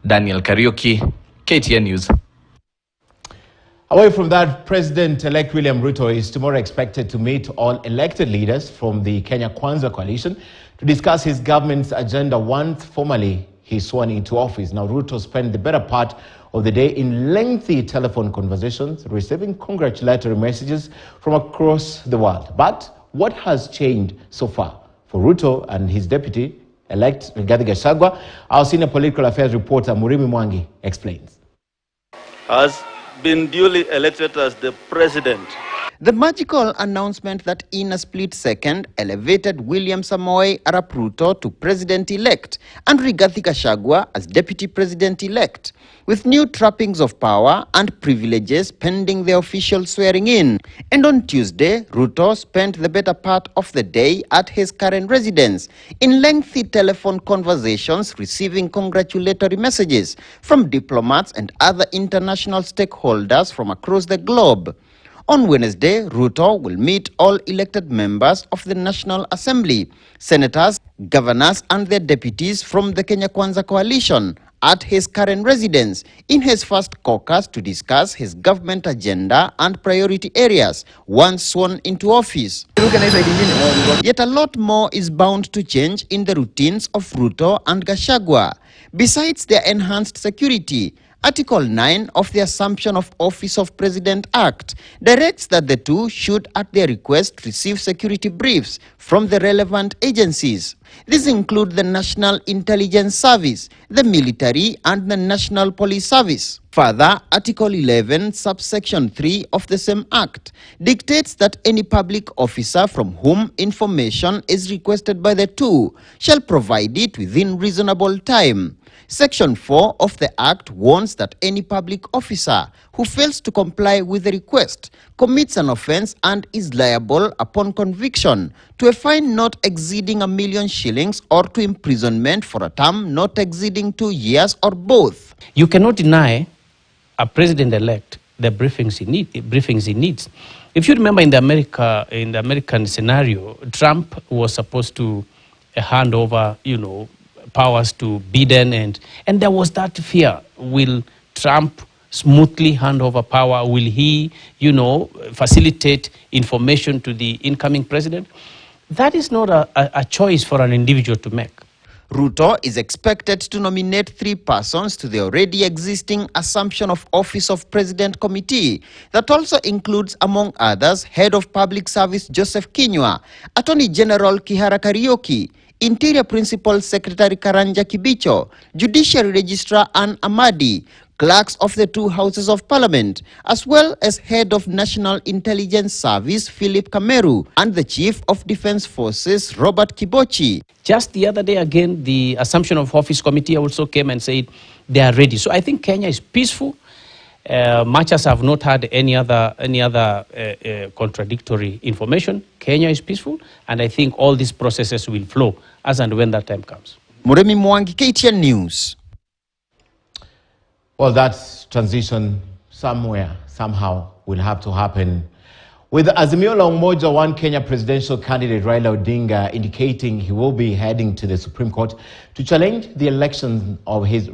Daniel Kariuki, KTN News. Away from that, President-elect William Ruto is tomorrow expected to meet all elected leaders from the Kenya Kwanza coalition to discuss his government's agenda once formally he's sworn into office. Now, Ruto spent the better part of the day in lengthy telephone conversations, receiving congratulatory messages from across the world. But what has changed so far? For Ruto and his deputy-elect Rigathi Gachagua, our senior political affairs reporter Murimi Mwangi explains. Has been duly elected as the president. The magical announcement that in a split second elevated William Samoei Arap Ruto to president-elect and Rigathi Gachagua as deputy president-elect, with new trappings of power and privileges pending their official swearing-in. And on Tuesday, Ruto spent the better part of the day at his current residence in lengthy telephone conversations, receiving congratulatory messages from diplomats and other international stakeholders from across the globe. On Wednesday, Ruto will meet all elected members of the National Assembly, senators, governors and their deputies from the Kenya Kwanza coalition at his current residence in his first caucus to discuss his government agenda and priority areas once sworn into office. Yet a lot more is bound to change in the routines of Ruto and Gachagua. Besides their enhanced security, Article 9 of the Assumption of Office of President Act directs that the two should, at their request, receive security briefs from the relevant agencies. These include the National Intelligence Service, the military, and the National Police Service. Further, Article 11, subsection 3 of the same Act dictates that any public officer from whom information is requested by the two shall provide it within reasonable time. Section 4 of the Act warns that any public officer who fails to comply with the request commits an offence and is liable upon conviction to a fine not exceeding £1 million or to imprisonment for a term not exceeding 2 years or both. You cannot deny a president-elect the briefings he needs. If you remember in the American scenario, Trump was supposed to hand over, powers to Biden, and there was that fear. Will Trump smoothly hand over power? Will he, facilitate information to the incoming president? That is not a choice for an individual to make. Ruto is expected to nominate 3 persons to the already existing Assumption of Office of President Committee that also includes, among others, Head of Public Service Joseph Kinyua, Attorney General Kihara Kariuki, Interior Principal Secretary Karanja Kibicho, Judiciary Registrar Ann Amadi, clerks of the 2 houses of parliament, as well as Head of National Intelligence Service Philip Kameru and the Chief of Defense Forces Robert Kibochi. Just the other day again, the Assumption of Office Committee also came and said they are ready. So I think Kenya is peaceful. Much as I've not had any other contradictory information, Kenya is peaceful, and I think all these processes will flow as and when that time comes. Murimi Mwangi, KTN News. Well, that transition somewhere, somehow, will have to happen. With Azimio la Umoja One Kenya presidential candidate Raila Odinga indicating he will be heading to the Supreme Court to challenge the election of his